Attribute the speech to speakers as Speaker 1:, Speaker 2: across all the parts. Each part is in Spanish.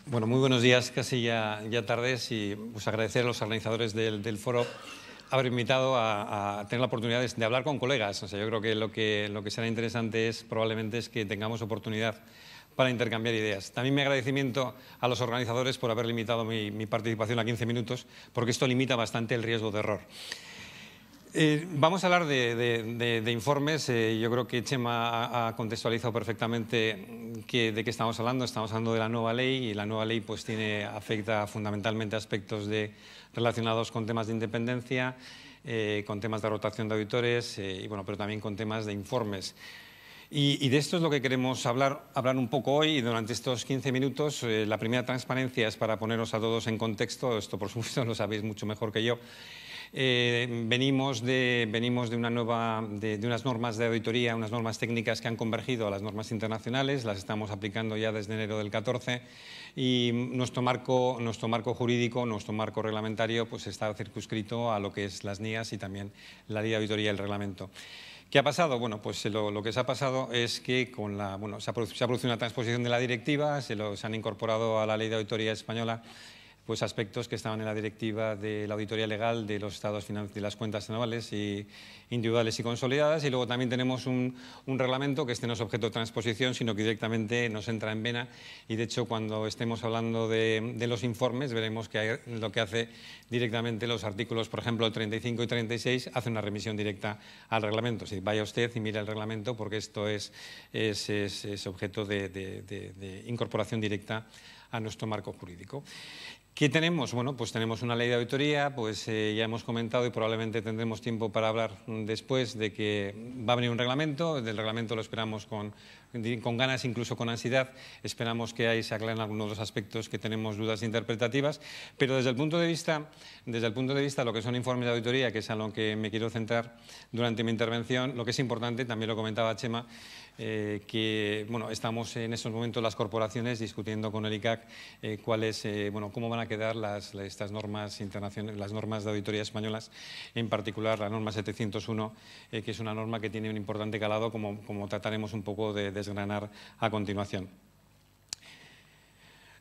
Speaker 1: Bueno, muy buenos días, casi ya tardes, y pues agradecer a los organizadores del foro haber invitado a tener la oportunidad de hablar con colegas. O sea, yo creo que lo que será interesante probablemente es que tengamos oportunidad para intercambiar ideas. También mi agradecimiento a los organizadores por haber limitado mi participación a 15 minutos, porque esto limita bastante el riesgo de error. Vamos a hablar de informes. Yo creo que Chema ha contextualizado perfectamente de qué estamos hablando. Estamos hablando de la nueva ley, y la nueva ley pues afecta fundamentalmente aspectos relacionados con temas de independencia, con temas de rotación de auditores, pero también con temas de informes. Y de esto es lo que queremos hablar un poco hoy, y durante estos 15 minutos. La primera transparencia es para poneros a todos en contexto. Esto, por supuesto, lo sabéis mucho mejor que yo. Venimos de unas normas de auditoría, unas normas técnicas que han convergido a las normas internacionales. Las estamos aplicando ya desde enero del 14, y nuestro marco jurídico, nuestro marco reglamentario, pues está circunscrito a lo que es las NIAs y también la ley de auditoría y el reglamento. ¿Qué ha pasado? Bueno, pues lo que se ha pasado es que se ha producido una transposición de la directiva. Se han incorporado a la ley de auditoría española pues aspectos que estaban en la directiva de la auditoría legal de los estados de las cuentas anuales y individuales y consolidadas. Y luego también tenemos un reglamento que no es objeto de transposición, sino que directamente nos entra en vena. Y de hecho, cuando estemos hablando de los informes, veremos que lo que hace directamente los artículos, por ejemplo, 35 y 36, hace una remisión directa al reglamento. Si vaya usted y mire el reglamento, porque esto es objeto de incorporación directa a nuestro marco jurídico. ¿Qué tenemos? Bueno, pues tenemos una ley de auditoría. Pues ya hemos comentado, y probablemente tendremos tiempo para hablar después, de que va a venir un reglamento. Del reglamento lo esperamos con ganas, incluso con ansiedad. Esperamos que ahí se aclaren algunos de los aspectos que tenemos dudas interpretativas. Pero desde el punto de vista lo que son informes de auditoría, que es a lo que me quiero centrar durante mi intervención, lo que es importante, también lo comentaba Chema, que estamos en estos momentos las corporaciones discutiendo con el ICAC cómo van a quedar estas normas internacionales, las normas de auditoría españolas, en particular la norma 701, que es una norma que tiene un importante calado, como trataremos un poco de desgranar a continuación.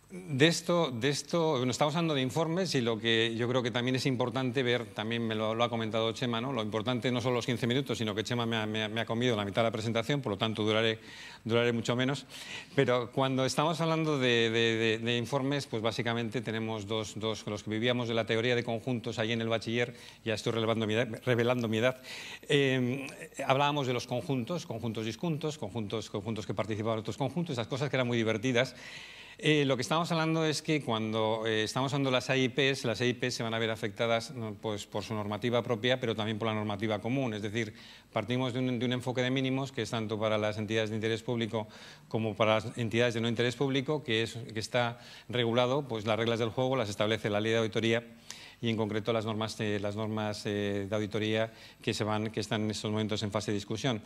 Speaker 1: De esto estamos hablando de informes, y lo que yo creo que también es importante ver, también me lo ha comentado Chema, ¿no? Lo importante no son los 15 minutos, sino que Chema me ha comido la mitad de la presentación, por lo tanto duraré mucho menos. Pero cuando estamos hablando de informes, pues básicamente tenemos dos, los que vivíamos de la teoría de conjuntos ahí en el bachiller. Ya estoy revelando mi edad. Hablábamos de los conjuntos disjuntos, conjuntos que participaban en otros conjuntos, esas cosas que eran muy divertidas. Lo que estamos hablando es que cuando estamos hablando de las EIPs se van a ver afectadas pues, por su normativa propia, pero también por la normativa común. Es decir, partimos de un enfoque de mínimos, que es tanto para las entidades de interés público como para las entidades de no interés público, que está regulado. Pues las reglas del juego las establece la ley de auditoría, y en concreto las normas de auditoría que están en estos momentos en fase de discusión.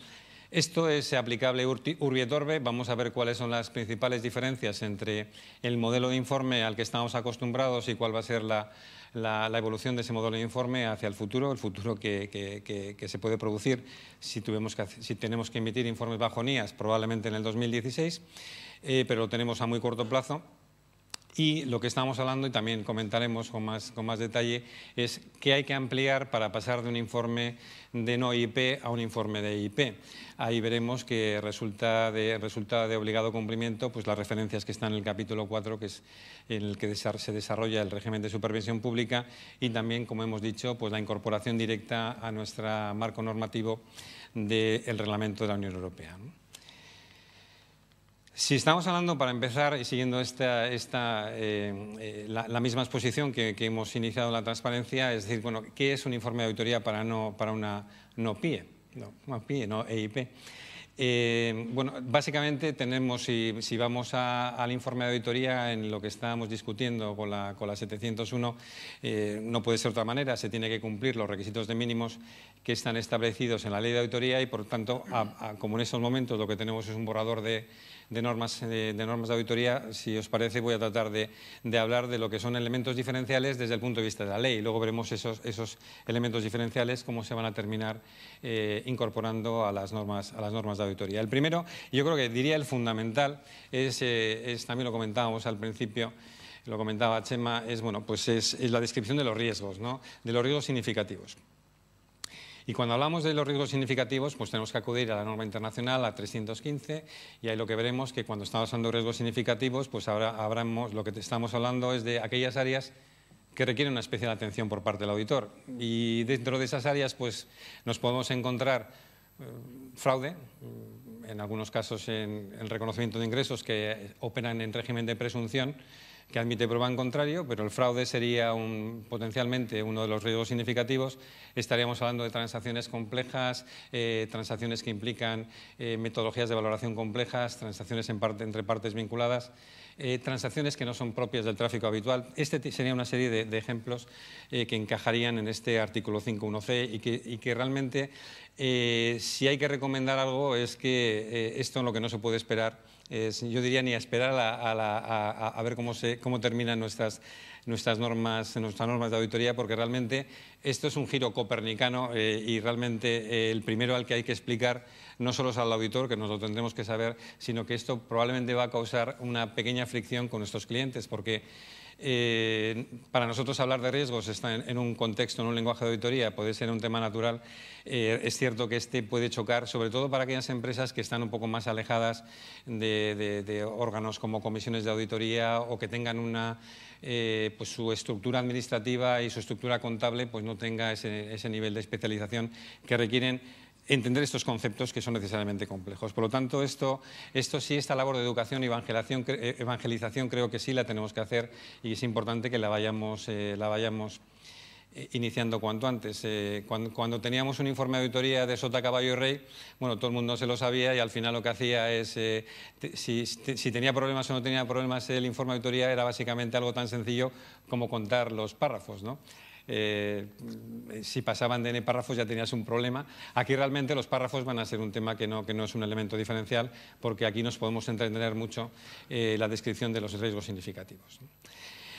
Speaker 1: Esto es aplicable urbi et orbi. Vamos a ver cuáles son las principales diferencias entre el modelo de informe al que estamos acostumbrados y cuál va a ser la evolución de ese modelo de informe hacia el futuro que se puede producir si tenemos que emitir informes bajo NIAs, probablemente en el 2016, pero lo tenemos a muy corto plazo. Y lo que estamos hablando, y también comentaremos con más detalle, es qué hay que ampliar para pasar de un informe de no EIP a un informe de EIP. Ahí veremos que resulta de obligado cumplimiento pues las referencias que están en el capítulo 4, que es en el que se desarrolla el régimen de supervisión pública, y también, como hemos dicho, pues la incorporación directa a nuestro marco normativo del reglamento de la Unión Europea, ¿no? Si estamos hablando, para empezar, y siguiendo la misma exposición que hemos iniciado en la transparencia, es decir, ¿qué es un informe de auditoría para una no PIE, no EIP? Básicamente tenemos, si vamos al informe de auditoría, en lo que estábamos discutiendo con la 701, no puede ser de otra manera. Se tiene que cumplir los requisitos de mínimos que están establecidos en la ley de auditoría, y por tanto, como en estos momentos lo que tenemos es un borrador de normas de auditoría, si os parece voy a tratar de hablar de lo que son elementos diferenciales desde el punto de vista de la ley, y luego veremos esos elementos diferenciales cómo se van a terminar incorporando a las normas de de auditoría. El primero, yo creo que diría el fundamental, también lo comentábamos al principio, lo comentaba Chema, es la descripción de los riesgos, ¿no? De los riesgos significativos. Y cuando hablamos de los riesgos significativos, pues tenemos que acudir a la norma internacional, a 315, y ahí lo que veremos que cuando estamos hablando de riesgos significativos, pues ahora lo que estamos hablando es de aquellas áreas que requieren una especial atención por parte del auditor. Y dentro de esas áreas, pues nos podemos encontrar fraude, en algunos casos en el reconocimiento de ingresos que operan en régimen de presunción, que admite prueba en contrario, pero el fraude sería potencialmente uno de los riesgos significativos. Estaríamos hablando de transacciones complejas, transacciones que implican metodologías de valoración complejas, transacciones entre partes vinculadas, transacciones que no son propias del tráfico habitual. Este sería una serie de ejemplos que encajarían en este artículo 5.1c y que realmente, si hay que recomendar algo, es que esto en lo que no se puede esperar yo diría ni a esperar a ver cómo terminan nuestras normas de auditoría, porque realmente esto es un giro copernicano y realmente el primero al que hay que explicar no solo es al auditor, que nos lo tendremos que saber, sino que esto probablemente va a causar una pequeña fricción con nuestros clientes, porque para nosotros hablar de riesgos está en un contexto, en un lenguaje de auditoría, puede ser un tema natural. Es cierto que este puede chocar, sobre todo para aquellas empresas que están un poco más alejadas de órganos como comisiones de auditoría o que tengan pues su estructura administrativa y su estructura contable pues no tenga ese nivel de especialización que requieren entender estos conceptos que son necesariamente complejos. Por lo tanto, esta labor de educación y evangelización creo que sí la tenemos que hacer y es importante que la vayamos iniciando cuanto antes. Cuando teníamos un informe de auditoría de Sota, Caballo y Rey, bueno, todo el mundo se lo sabía y al final lo que hacía es, si tenía problemas o no tenía problemas, el informe de auditoría era básicamente algo tan sencillo como contar los párrafos, ¿no? Si pasaban de N párrafos ya tenías un problema. Aquí realmente los párrafos van a ser un tema que no es un elemento diferencial, porque aquí nos podemos entretener mucho la descripción de los riesgos significativos.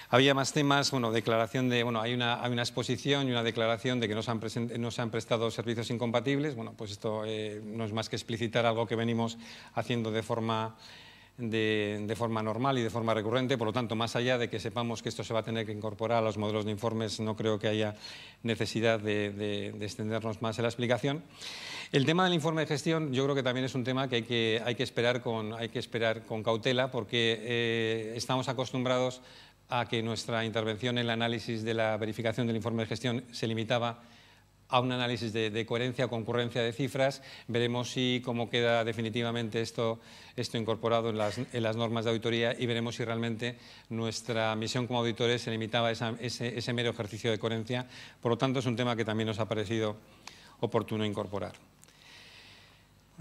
Speaker 1: Había más temas, declaración de, hay una exposición y una declaración de que no se han prestado servicios incompatibles. Bueno, pues esto no es más que explicitar algo que venimos haciendo de forma normal y de forma recurrente. Por lo tanto, más allá de que sepamos que esto se va a tener que incorporar a los modelos de informes, no creo que haya necesidad de extendernos más en la explicación. El tema del informe de gestión yo creo que también es un tema que hay que esperar con cautela, porque estamos acostumbrados a que nuestra intervención en el análisis de la verificación del informe de gestión se limitaba a un análisis de coherencia o concurrencia de cifras. Veremos cómo queda definitivamente esto incorporado en las normas de auditoría y veremos si realmente nuestra misión como auditores se limitaba a ese mero ejercicio de coherencia. Por lo tanto, es un tema que también nos ha parecido oportuno incorporar.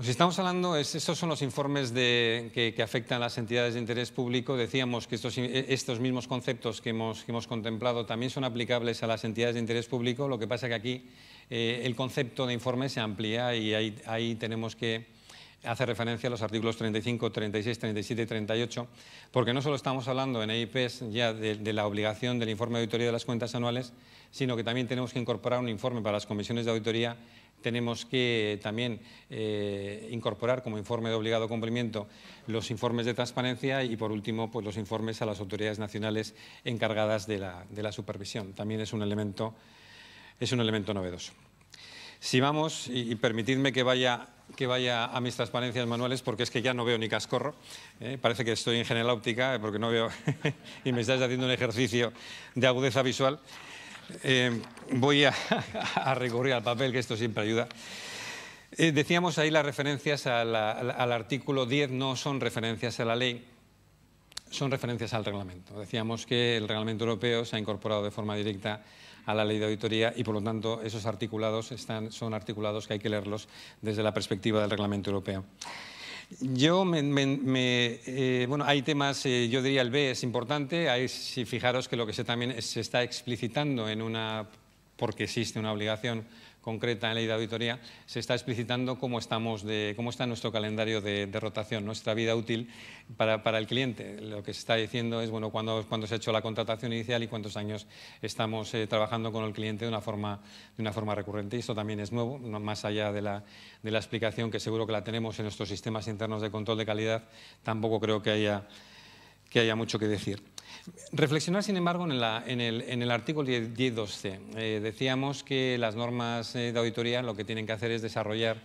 Speaker 1: Si estamos hablando, estos son los informes que afectan a las entidades de interés público. Decíamos que estos mismos conceptos que hemos contemplado también son aplicables a las entidades de interés público. Lo que pasa es que aquí el concepto de informe se amplía y ahí tenemos que hacer referencia a los artículos 35, 36, 37 y 38, porque no solo estamos hablando en EIPs ya de la obligación del informe de auditoría de las cuentas anuales, sino que también tenemos que incorporar un informe para las comisiones de auditoría. Tenemos que también incorporar como informe de obligado cumplimiento los informes de transparencia y, por último, pues los informes a las autoridades nacionales encargadas de la supervisión. También es un elemento novedoso. Si vamos, y permitidme que vaya a mis transparencias manuales, porque es que ya no veo ni cascorro. Parece que estoy en General Óptica, porque no veo y me estás haciendo un ejercicio de agudeza visual. Voy a recurrir al papel, que esto siempre ayuda. Decíamos ahí las referencias al artículo 10 no son referencias a la ley, son referencias al reglamento. Decíamos que el reglamento europeo se ha incorporado de forma directa a la ley de auditoría y, por lo tanto, esos articulados son articulados que hay que leerlos desde la perspectiva del reglamento europeo. Hay temas, yo diría el B es importante. Si fijaros que lo que también se está explicitando porque existe una obligación concreta en la ley de auditoría, se está explicitando cómo está nuestro calendario de rotación, nuestra vida útil para el cliente. Lo que se está diciendo es, bueno, cuándo se ha hecho la contratación inicial y cuántos años estamos trabajando con el cliente de una forma recurrente. Y esto también es nuevo, más allá de la explicación, que seguro que la tenemos en nuestros sistemas internos de control de calidad. Tampoco creo que haya mucho que decir. Reflexionar, sin embargo, en el artículo 10.2c. Decíamos que las normas de auditoría lo que tienen que hacer es desarrollar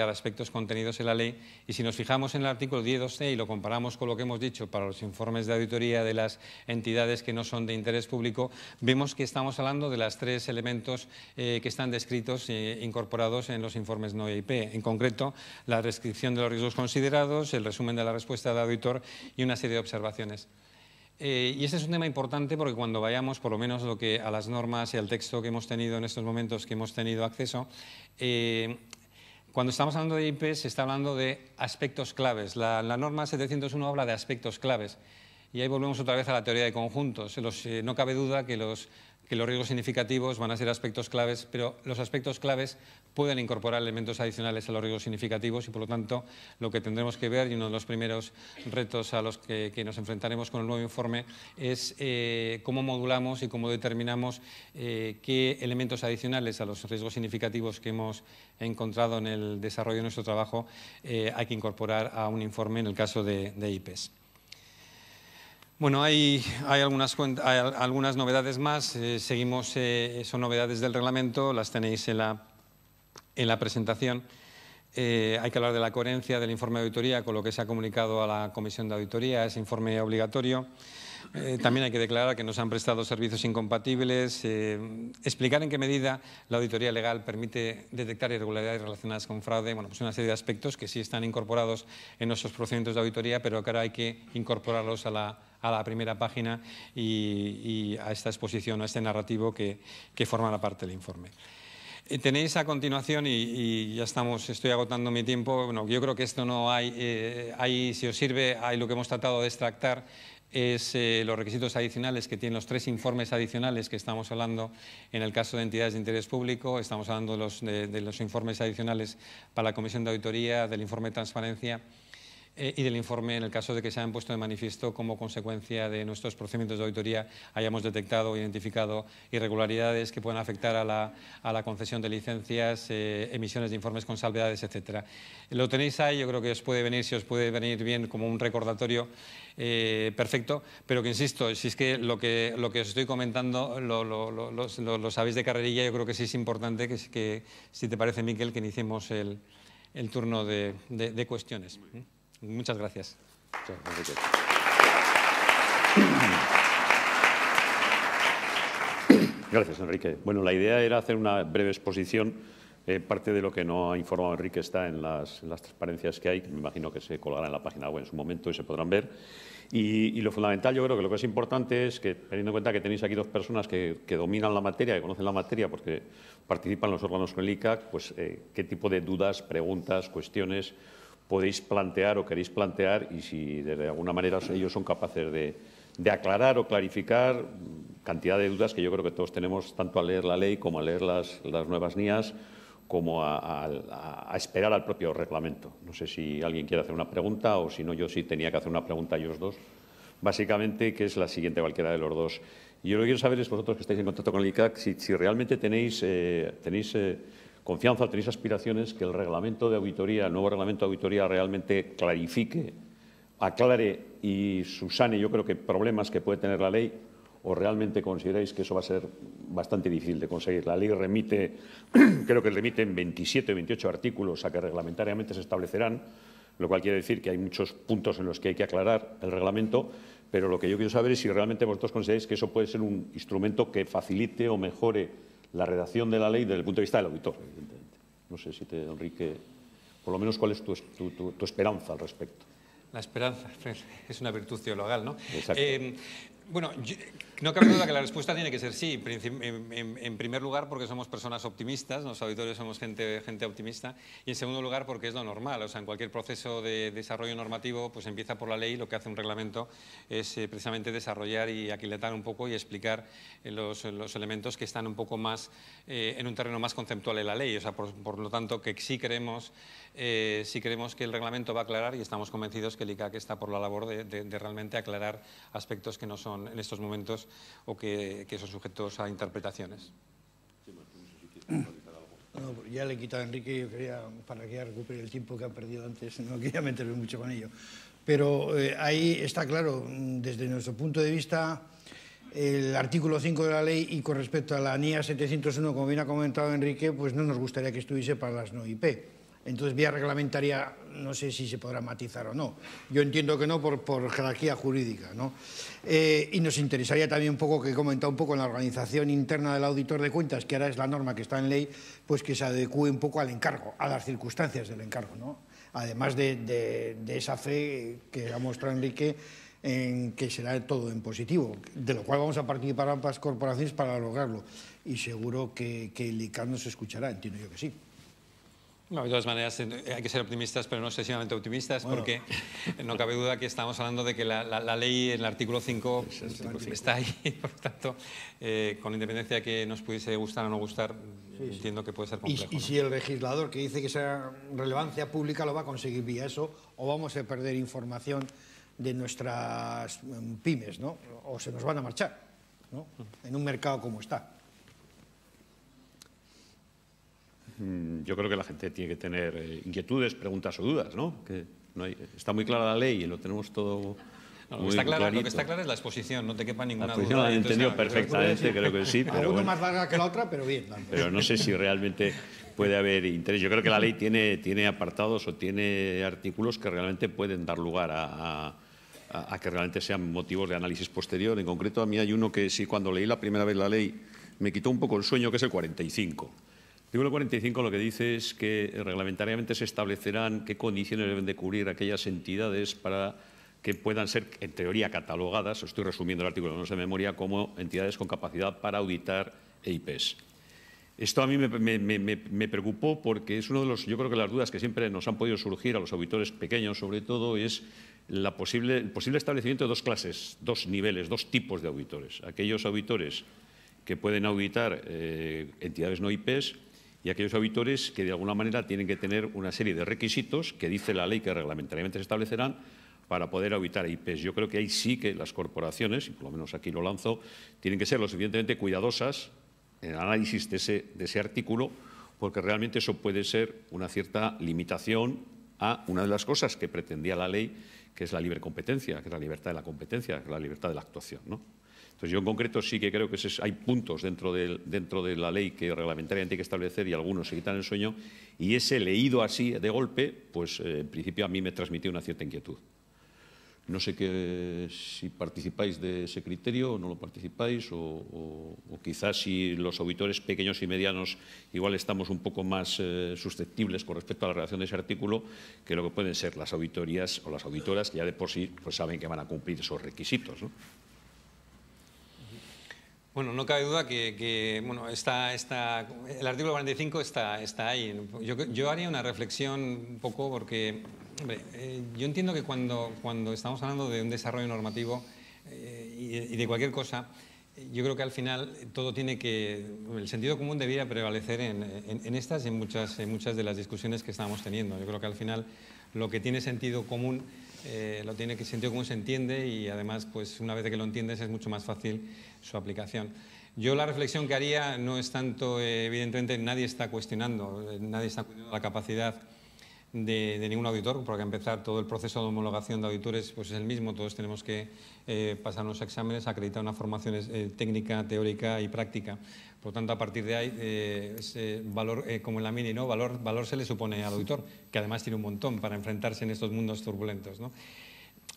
Speaker 1: aspectos contenidos en la ley, y si nos fijamos en el artículo 10.2c y lo comparamos con lo que hemos dicho para los informes de auditoría de las entidades que no son de interés público, vemos que estamos hablando de los 3 elementos que están descritos e incorporados en los informes no EIP. En concreto, la descripción de los riesgos considerados, el resumen de la respuesta del auditor y una serie de observaciones. Y este es un tema importante porque cuando vayamos, por lo menos a las normas y al texto que hemos tenido en estos momentos, que hemos tenido acceso, cuando estamos hablando de EIP se está hablando de aspectos claves. La norma 701 habla de aspectos claves y ahí volvemos otra vez a la teoría de conjuntos. No cabe duda que los riesgos significativos van a ser aspectos claves, pero los aspectos claves pueden incorporar elementos adicionales a los riesgos significativos y, por lo tanto, lo que tendremos que ver, y uno de los primeros retos a los que nos enfrentaremos con el nuevo informe, es cómo modulamos y cómo determinamos qué elementos adicionales a los riesgos significativos que hemos encontrado en el desarrollo de nuestro trabajo hay que incorporar a un informe en el caso de EIPs. Bueno, hay algunas novedades más. Seguimos, son novedades del reglamento, las tenéis en la presentación. Hay que hablar de la coherencia del informe de auditoría con lo que se ha comunicado a la Comisión de Auditoría, ese informe obligatorio. También hay que declarar que nos han prestado servicios incompatibles, explicar en qué medida la auditoría legal permite detectar irregularidades relacionadas con fraude. Bueno, pues una serie de aspectos que sí están incorporados en nuestros procedimientos de auditoría, pero que ahora hay que incorporarlos a la primera página y a esta exposición, a este narrativo que forma la parte del informe. Tenéis a continuación, y ya estoy agotando mi tiempo, bueno, yo creo que esto no hay, si os sirve, hay lo que hemos tratado de extractar, es los requisitos adicionales que tienen los 3 informes adicionales que estamos hablando en el caso de entidades de interés público. Estamos hablando de los informes adicionales para la Comisión de Auditoría, del informe de transparencia y del informe en el caso de que se hayan puesto de manifiesto como consecuencia de nuestros procedimientos de auditoría hayamos detectado o identificado irregularidades que puedan afectar a la concesión de licencias, emisiones de informes con salvedades, etcétera. Lo tenéis ahí, yo creo que si os puede venir bien como un recordatorio perfecto, pero que insisto, si es que lo que os estoy comentando lo sabéis de carrerilla, yo creo que sí es importante que si te parece, Miquel, que iniciemos el turno de cuestiones. Muchas gracias.
Speaker 2: Gracias, Enrique. Bueno, la idea era hacer una breve exposición. Parte de lo que no ha informado Enrique está en las transparencias que hay, que me imagino que se colgará en la página web en su momento y se podrán ver. Y lo fundamental, yo creo que lo que es importante es que, teniendo en cuenta que tenéis aquí 2 personas que dominan la materia, que conocen la materia porque participan en los órganos con el ICAC, pues qué tipo de dudas, preguntas, cuestiones podéis plantear o queréis plantear y si de alguna manera ellos son capaces de aclarar o clarificar cantidad de dudas que yo creo que todos tenemos, tanto al leer la ley como a leer las nuevas NIAs, como a esperar al propio reglamento. No sé si alguien quiere hacer una pregunta o si no, yo sí tenía que hacer una pregunta a ellos 2. Básicamente, que es la siguiente, cualquiera de los 2. Y yo lo que quiero saber es, vosotros que estáis en contacto con el ICAC, si realmente tenéis confianza, tenéis aspiraciones que el reglamento de auditoría, el nuevo reglamento de auditoría realmente clarifique, aclare y subsane, yo creo que problemas que puede tener la ley, o realmente consideráis que eso va a ser bastante difícil de conseguir. La ley creo que remite en 27 o 28 artículos a que reglamentariamente se establecerán, lo cual quiere decir que hay muchos puntos en los que hay que aclarar el reglamento, pero lo que yo quiero saber es si realmente vosotros consideráis que eso puede ser un instrumento que facilite o mejore la redacción de la ley desde el punto de vista del auditor, evidentemente. No sé si Enrique, por lo menos, ¿cuál es tu esperanza al respecto?
Speaker 1: La esperanza es una virtud teologal, ¿no?
Speaker 2: Exacto.
Speaker 1: Bueno, No cabe duda que la respuesta tiene que ser sí. En primer lugar, porque somos personas optimistas, los auditores somos gente optimista, y en segundo lugar, porque es lo normal. O sea, en cualquier proceso de desarrollo normativo, pues empieza por la ley. Lo que hace un reglamento es precisamente desarrollar y aquilatar un poco y explicar los elementos que están un poco más en un terreno más conceptual de la ley. O sea, por lo tanto, que sí creemos que el reglamento va a aclarar, y estamos convencidos que el ICAC está por la labor de realmente aclarar aspectos que no son en estos momentos o que son sujetos a interpretaciones.
Speaker 3: No, ya le he quitado a Enrique, yo quería, para que ya recupere el tiempo que ha perdido antes, no quería meterme mucho con ello. Pero ahí está claro, desde nuestro punto de vista, el artículo 5 de la ley, y con respecto a la NIA 701, como bien ha comentado Enrique, pues no nos gustaría que estuviese para las no IP. Entonces, vía reglamentaria, no sé si se podrá matizar o no. Yo entiendo que no por jerarquía jurídica, ¿no? Y nos interesaría también un poco, que he comentado un poco en la organización interna del auditor de cuentas, que ahora es la norma que está en ley, pues que se adecúe un poco al encargo, a las circunstancias del encargo, ¿no? Además de esa fe que ha mostrado Enrique, en que será todo en positivo, de lo cual vamos a participar ambas corporaciones para lograrlo. Y seguro que el ICAC nos escuchará, entiendo yo que sí.
Speaker 1: No, de todas maneras, hay que ser optimistas, pero no excesivamente optimistas, bueno, porque no cabe duda que estamos hablando de que la ley, en el artículo 5, está ahí. Por lo tanto, con independencia de que nos pudiese gustar o no gustar, entiendo que puede ser complejo.
Speaker 3: Y si el legislador, que dice que esa relevancia pública, lo va a conseguir vía eso, o vamos a perder información de nuestras pymes, ¿no? O se nos van a marchar, ¿no? En un mercado como está.
Speaker 2: Yo creo que la gente tiene que tener inquietudes, preguntas o dudas, ¿no? Que no hay, está muy clara la ley y lo tenemos todo muy clarito.
Speaker 1: Lo que está claro es la exposición, no te quepa ninguna duda.
Speaker 2: La exposición la he entendido perfectamente, creo que sí.
Speaker 3: Pero bueno, más larga que la otra, pero bien.
Speaker 2: Pero no sé si realmente puede haber interés. Yo creo que la ley tiene apartados o tiene artículos que realmente pueden dar lugar a que realmente sean motivos de análisis posterior. En concreto, a mí hay uno que sí, cuando leí la primera vez la ley, me quitó un poco el sueño, que es el 45. El 45 lo que dice es que reglamentariamente se establecerán qué condiciones deben de cubrir aquellas entidades para que puedan ser, en teoría, catalogadas, estoy resumiendo el artículo, no sé de memoria, como entidades con capacidad para auditar EIPs. Esto a mí me preocupó porque es uno de los, yo creo que las dudas que siempre nos han podido surgir a los auditores pequeños, sobre todo, es el posible establecimiento de dos clases, dos niveles, dos tipos de auditores. Aquellos auditores que pueden auditar entidades no IPs, y aquellos auditores que de alguna manera tienen que tener una serie de requisitos que dice la ley que reglamentariamente se establecerán para poder auditar IPs. Yo creo que ahí sí que las corporaciones, y por lo menos aquí lo lanzo, tienen que ser lo suficientemente cuidadosas en el análisis de ese artículo, porque realmente eso puede ser una cierta limitación a una de las cosas que pretendía la ley, que es la libre competencia, que es la libertad de la competencia, que es la libertad de la actuación, ¿no? Entonces, yo en concreto sí que creo que hay puntos dentro de la ley que reglamentariamente hay que establecer y algunos se quitan el sueño, y ese leído así de golpe, pues en principio a mí me transmitió una cierta inquietud. No sé si participáis de ese criterio o no lo participáis, o quizás si los auditores pequeños y medianos igual estamos un poco más susceptibles con respecto a la redacción de ese artículo que lo que pueden ser las auditorías o las auditoras, que ya de por sí pues saben que van a cumplir esos requisitos, ¿no?
Speaker 1: Bueno, no cabe duda que bueno, el artículo 45 está ahí. Yo haría una reflexión un poco porque, hombre, yo entiendo que cuando estamos hablando de un desarrollo normativo y de cualquier cosa, yo creo que al final todo el sentido común debería prevalecer en estas y en muchas de las discusiones que estamos teniendo. Yo creo que al final lo que tiene sentido común, sentido común se entiende, y además, pues una vez que lo entiendes es mucho más fácil su aplicación. Yo la reflexión que haría no es tanto, evidentemente nadie está cuestionando la capacidad de ningún auditor, porque a empezar todo el proceso de homologación de auditores pues es el mismo, todos tenemos que pasar unos exámenes, acreditar una formación técnica, teórica y práctica. Por lo tanto, a partir de ahí, valor, como en la Mini, ¿no? Valor se le supone al auditor, que además tiene un montón para enfrentarse en estos mundos turbulentos, ¿no?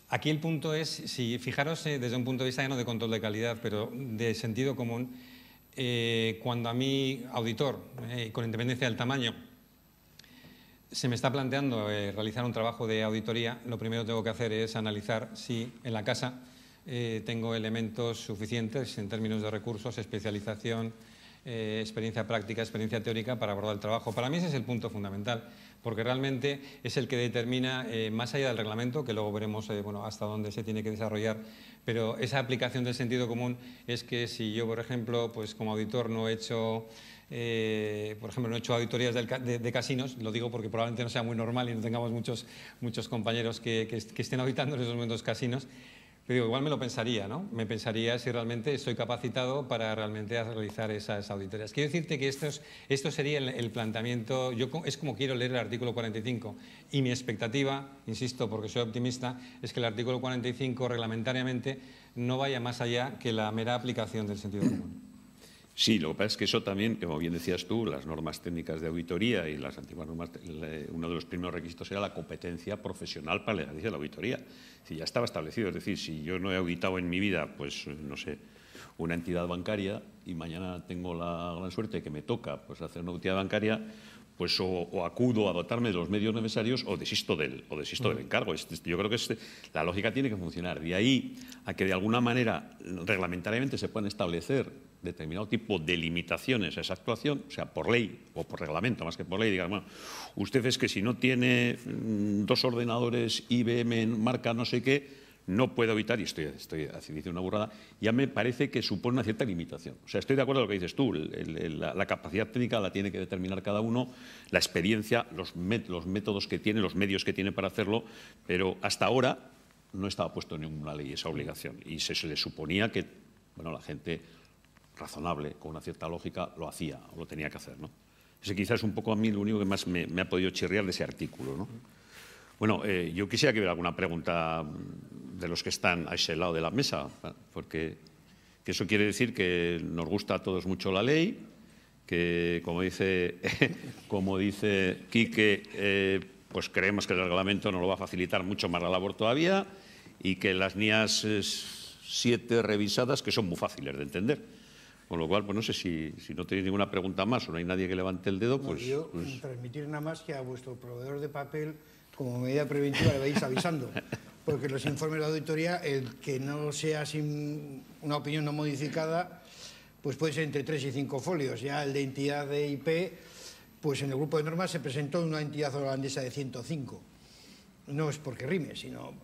Speaker 1: Aquí el punto es, si fijaros desde un punto de vista ya no de control de calidad, pero de sentido común, cuando a mí, auditor, con independencia del tamaño, se me está planteando realizar un trabajo de auditoría, lo primero que tengo que hacer es analizar si en la casa tengo elementos suficientes en términos de recursos, especialización, experiencia práctica, experiencia teórica para abordar el trabajo. Para mí ese es el punto fundamental, porque realmente es el que determina, más allá del reglamento, que luego veremos bueno, hasta dónde se tiene que desarrollar, pero esa aplicación del sentido común es que si yo, por ejemplo, pues como auditor no he hecho, por ejemplo, no he hecho auditorías de casinos, lo digo porque probablemente no sea muy normal y no tengamos muchos compañeros que estén auditando en esos momentos casinos, pero igual me lo pensaría, ¿no? Me pensaría si realmente estoy capacitado para realmente realizar esas auditorías. Quiero decirte que esto sería el planteamiento, es como quiero leer el artículo 45 y mi expectativa, insisto porque soy optimista, es que el artículo 45 reglamentariamente no vaya más allá que la mera aplicación del sentido común.
Speaker 2: Sí, lo que pasa es que eso también, como bien decías tú, las normas técnicas de auditoría y las antiguas normas, uno de los primeros requisitos era la competencia profesional para el ejercicio de la auditoría. Es decir, ya estaba establecido, es decir, si yo no he auditado en mi vida, pues no sé, una entidad bancaria y mañana tengo la gran suerte de que me toca pues, hacer una auditoría bancaria, pues o acudo a dotarme de los medios necesarios o desisto del encargo. Yo creo que la lógica tiene que funcionar. De ahí a que de alguna manera reglamentariamente se puedan establecer determinado tipo de limitaciones a esa actuación, o sea, por ley o por reglamento, más que por ley, digan, bueno, usted es que si no tiene 2 ordenadores IBM en marca no sé qué, no puedo evitar, y estoy diciendo una burrada, ya me parece que supone una cierta limitación. O sea, estoy de acuerdo con lo que dices tú, la capacidad técnica la tiene que determinar cada uno, la experiencia, los métodos que tiene, los medios que tiene para hacerlo, pero hasta ahora no estaba puesto en ninguna ley esa obligación y se le suponía que, bueno, la gente razonable, con una cierta lógica, lo hacía o lo tenía que hacer, ¿no? Ese quizás es un poco a mí lo único que más me ha podido chirriar de ese artículo, ¿no? Bueno, yo quisiera que hubiera alguna pregunta de los que están a ese lado de la mesa, porque eso quiere decir que nos gusta a todos mucho la ley, que, como dice Quique, pues creemos que el reglamento nos lo va a facilitar mucho más la labor todavía y que las NIAS 7 revisadas, que son muy fáciles de entender. Con lo cual, pues no sé si no tenéis ninguna pregunta más o no hay nadie que levante el dedo, pues...
Speaker 3: Transmitir nada más que a vuestro proveedor de papel, como medida preventiva, le vais avisando. Porque los informes de auditoría, el que no sea sin una opinión no modificada, pues puede ser entre 3 y 5 folios. Ya el de entidad de IP, pues en el grupo de normas se presentó una entidad holandesa de 105. No es porque rime,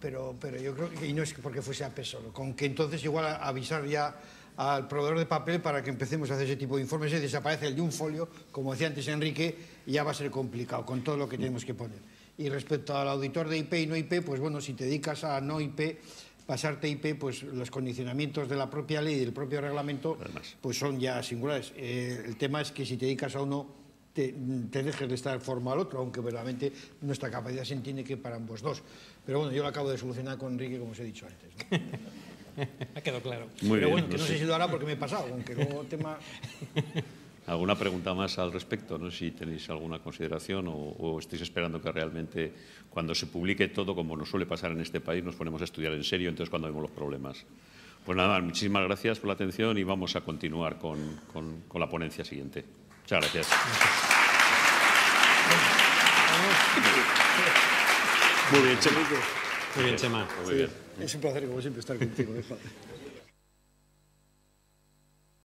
Speaker 3: pero yo creo que y no es porque fuese a peso, con que entonces igual avisar ya al proveedor de papel para que empecemos a hacer ese tipo de informes y desaparece el de un folio, como decía antes Enrique, y ya va a ser complicado con todo lo que tenemos que poner. Y respecto al auditor de IP y no IP, pues bueno, si te dedicas a no IP, pasarte IP, pues los condicionamientos de la propia ley y del propio reglamento, pues son ya singulares. El tema es que si te dedicas a uno, te dejes de estar forma al otro, aunque verdaderamente nuestra capacidad se entiende que para ambos dos. Pero bueno, yo lo acabo de solucionar con Enrique, como os he dicho antes, ¿no?
Speaker 1: Ha quedado claro.
Speaker 2: Muy
Speaker 3: Pero
Speaker 2: bien,
Speaker 3: bueno, que no sé si lo hará porque me he pasado, aunque luego el tema...
Speaker 2: ¿Alguna pregunta más al respecto? No sé si tenéis alguna consideración o estáis esperando que realmente cuando se publique todo, como nos suele pasar en este país, nos ponemos a estudiar en serio, entonces cuando vemos los problemas. Pues nada, muchísimas gracias por la atención y vamos a continuar con la ponencia siguiente. Muchas gracias. Muy bien, Chema.
Speaker 1: Muy bien, Chema.
Speaker 2: Muy bien.
Speaker 3: Es un placer, como siempre, estar contigo.